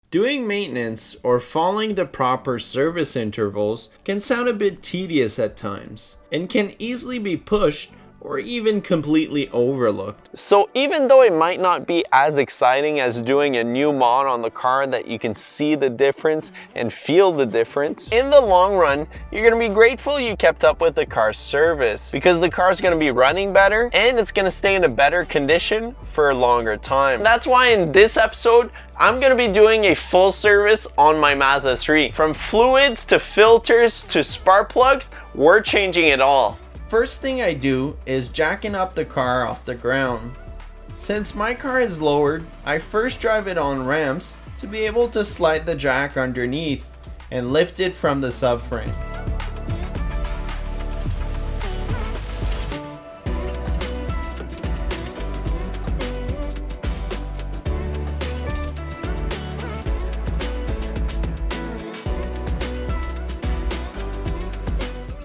Doing maintenance or following the proper service intervals can sound a bit tedious at times and can easily be pushed or even completely overlooked. So even though it might not be as exciting as doing a new mod on the car that you can see the difference and feel the difference, in the long run, you're gonna be grateful you kept up with the car's service because the car's gonna be running better and it's gonna stay in a better condition for a longer time. That's why in this episode, I'm gonna be doing a full service on my Mazda 3. From fluids to filters to spark plugs, we're changing it all. First thing I do is jacking up the car off the ground. Since my car is lowered, I first drive it on ramps to be able to slide the jack underneath and lift it from the subframe.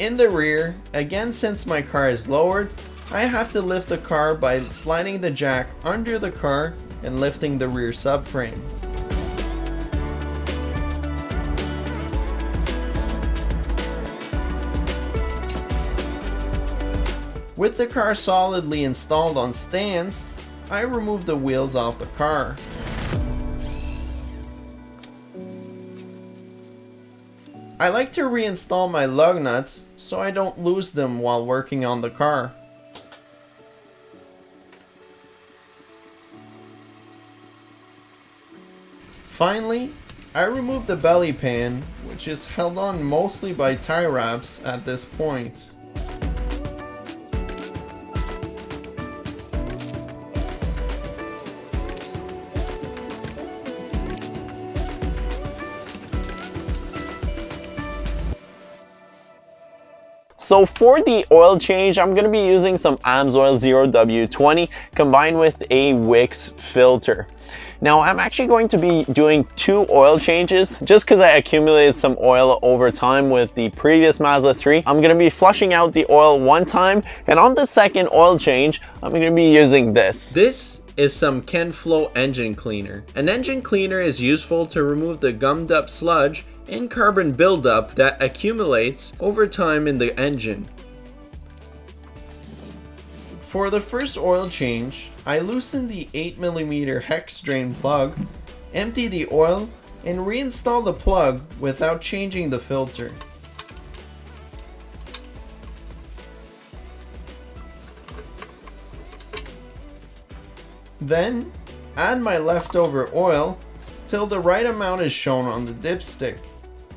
In the rear, again since my car is lowered, I have to lift the car by sliding the jack under the car and lifting the rear subframe. With the car solidly installed on stands, I remove the wheels off the car. I like to reinstall my lug nuts so I don't lose them while working on the car. Finally, I remove the belly pan, which is held on mostly by tie wraps at this point. So for the oil change, I'm going to be using some AMSOIL 0W20 combined with a Wix filter. Now I'm actually going to be doing 2 oil changes just because I accumulated some oil over time with the previous Mazda 3. I'm going to be flushing out the oil one time, and on the second oil change, I'm going to be using this. This is some Kenflo engine cleaner. An engine cleaner is useful to remove the gummed up sludge and carbon buildup that accumulates over time in the engine. For the first oil change, I loosen the 8mm hex drain plug, empty the oil, and reinstall the plug without changing the filter. Then, add my leftover oil till the right amount is shown on the dipstick.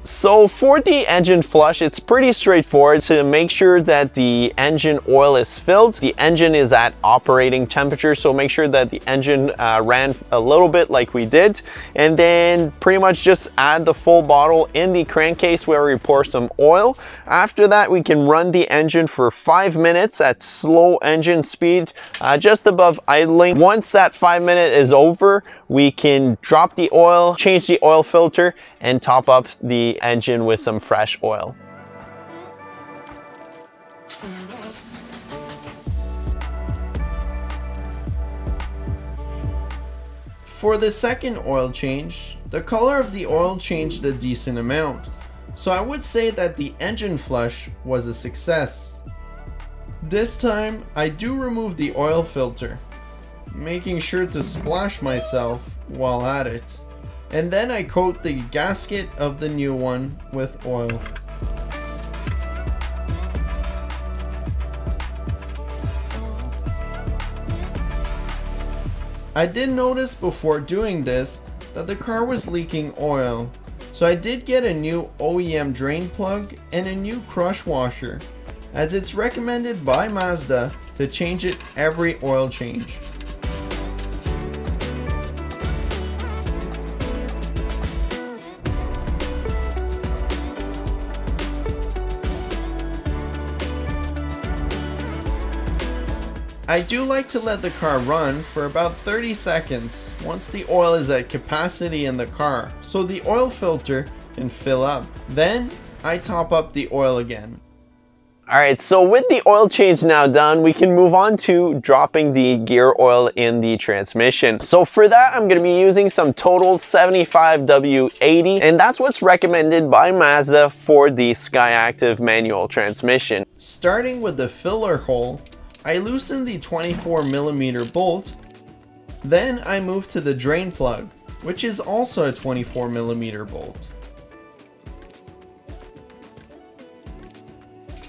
So for the engine flush, it's pretty straightforward. To make sure that the engine oil is filled, the engine is at operating temperature, so make sure that the engine ran a little bit like we did, and then pretty much just add the full bottle in the crankcase where we pour some oil. After that, we can run the engine for 5 minutes at slow engine speed, just above idling. Once that 5 minute is over, we can drop the oil, change the oil filter, and top up the engine with some fresh oil. For the second oil change, the color of the oil changed a decent amount, so I would say that the engine flush was a success. This time, I do remove the oil filter, making sure to splash myself while at it. And then I coat the gasket of the new one with oil. I did notice before doing this that the car was leaking oil, so I did get a new OEM drain plug and a new crush washer, as it's recommended by Mazda to change it every oil change. I do like to let the car run for about 30 seconds once the oil is at capacity in the car, so the oil filter can fill up. Then I top up the oil again. Alright, so with the oil change now done, we can move on to dropping the gear oil in the transmission. So for that, I'm going to be using some Total 75W80, and that's what's recommended by Mazda for the Skyactiv manual transmission. Starting with the filler hole, I loosen the 24mm bolt, then I move to the drain plug, which is also a 24mm bolt.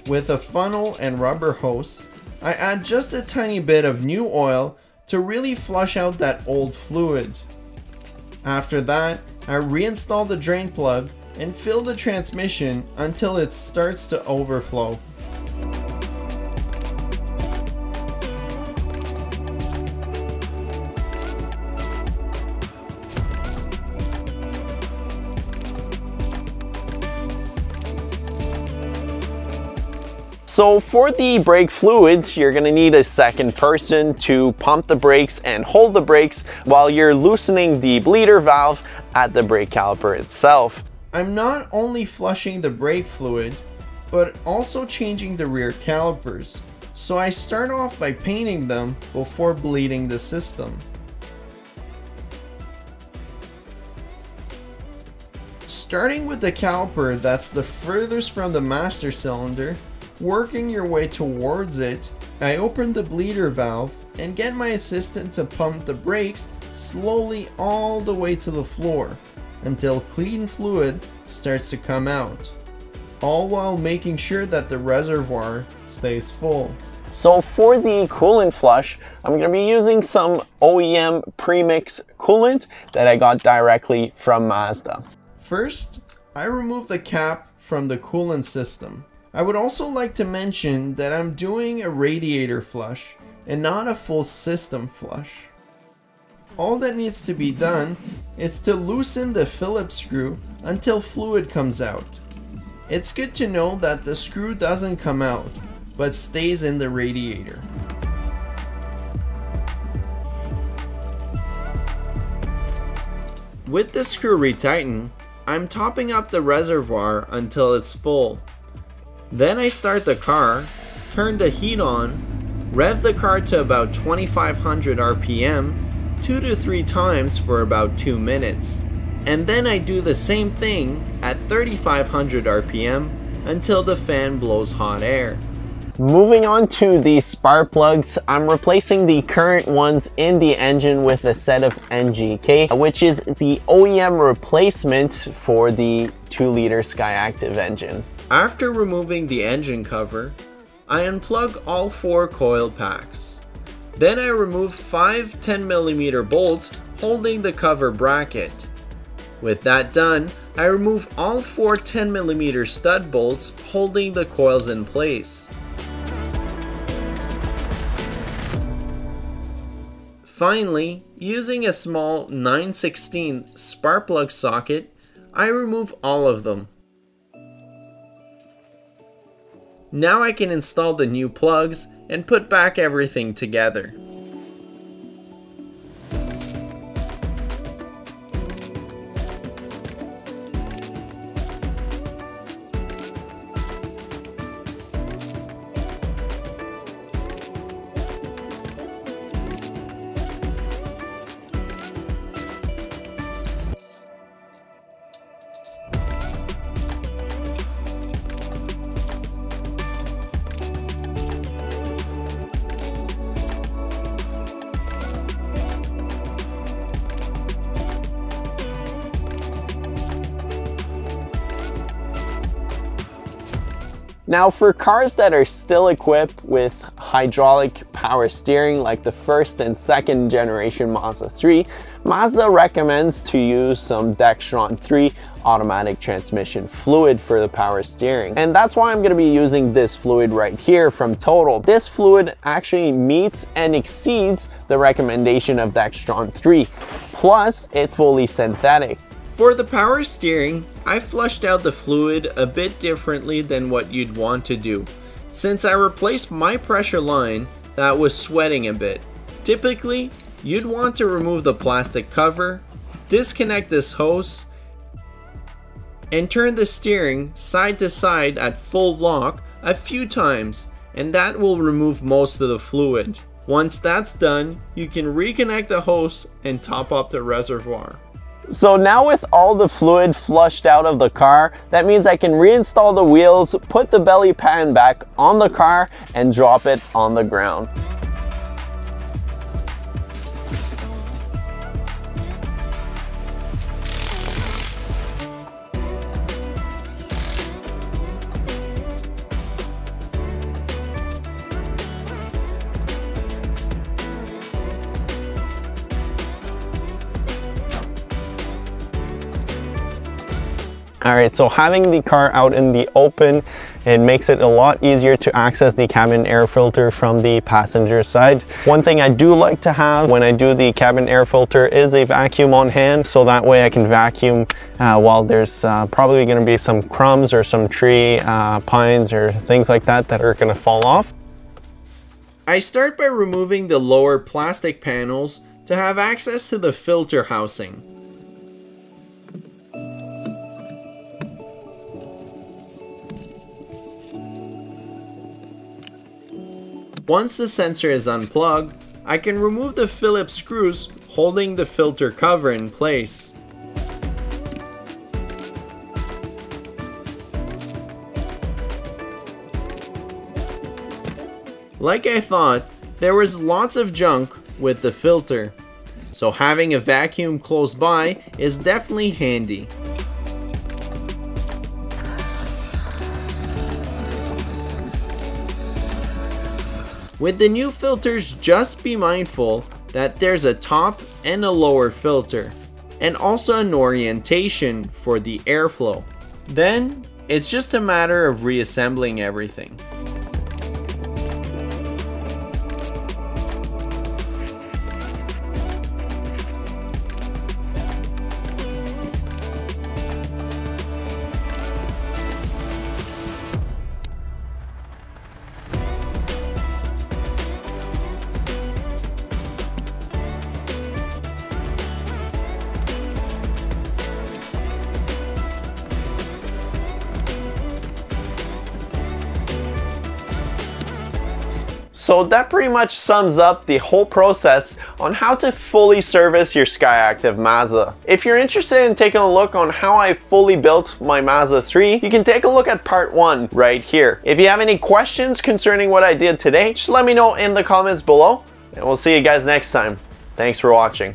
With a funnel and rubber hose, I add just a tiny bit of new oil to really flush out that old fluid. After that, I reinstall the drain plug and fill the transmission until it starts to overflow. So for the brake fluids, you're going to need a second person to pump the brakes and hold the brakes while you're loosening the bleeder valve at the brake caliper itself. I'm not only flushing the brake fluid, but also changing the rear calipers. So I start off by painting them before bleeding the system. Starting with the caliper that's the furthest from the master cylinder, working your way towards it, I open the bleeder valve and get my assistant to pump the brakes slowly all the way to the floor until clean fluid starts to come out, all while making sure that the reservoir stays full. So for the coolant flush, I'm going to be using some OEM premix coolant that I got directly from Mazda. First, I remove the cap from the coolant system. I would also like to mention that I'm doing a radiator flush and not a full system flush. All that needs to be done is to loosen the Phillips screw until fluid comes out. It's good to know that the screw doesn't come out, but stays in the radiator. With the screw retightened, I'm topping up the reservoir until it's full. Then I start the car, turn the heat on, rev the car to about 2500 RPM 2 to 3 times for about 2 minutes. And then I do the same thing at 3500 RPM until the fan blows hot air. Moving on to the spark plugs, I'm replacing the current ones in the engine with a set of NGK, which is the OEM replacement for the 2-liter Skyactiv engine. After removing the engine cover, I unplug all 4 coil packs. Then I remove 5 10mm bolts holding the cover bracket. With that done, I remove all 4 10mm stud bolts holding the coils in place. Finally, using a small 9/16 spark plug socket, I remove all of them. Now I can install the new plugs and put back everything together. Now for cars that are still equipped with hydraulic power steering like the first and second generation Mazda 3, Mazda recommends to use some Dextron 3 automatic transmission fluid for the power steering. And that's why I'm going to be using this fluid right here from Total. This fluid actually meets and exceeds the recommendation of Dextron 3. Plus, it's fully synthetic. For the power steering, I flushed out the fluid a bit differently than what you'd want to do, since I replaced my pressure line that was sweating a bit. Typically, you'd want to remove the plastic cover, disconnect this hose, and turn the steering side to side at full lock a few times, and that will remove most of the fluid. Once that's done, you can reconnect the hose and top up the reservoir. So now with all the fluid flushed out of the car, that means I can reinstall the wheels, put the belly pan back on the car, and drop it on the ground. Alright, so having the car out in the open, it makes it a lot easier to access the cabin air filter from the passenger side. One thing I do like to have when I do the cabin air filter is a vacuum on hand, so that way I can vacuum while there's probably going to be some crumbs or some tree pines or things like that that are going to fall off. I start by removing the lower plastic panels to have access to the filter housing. Once the sensor is unplugged, I can remove the Phillips screws holding the filter cover in place. Like I thought, there was lots of junk with the filter, so having a vacuum close by is definitely handy. With the new filters, just be mindful that there's a top and a lower filter, and also an orientation for the airflow. Then, it's just a matter of reassembling everything. So that pretty much sums up the whole process on how to fully service your Skyactiv Mazda. If you're interested in taking a look on how I fully built my Mazda 3, you can take a look at part 1 right here. If you have any questions concerning what I did today, just let me know in the comments below, and we'll see you guys next time. Thanks for watching.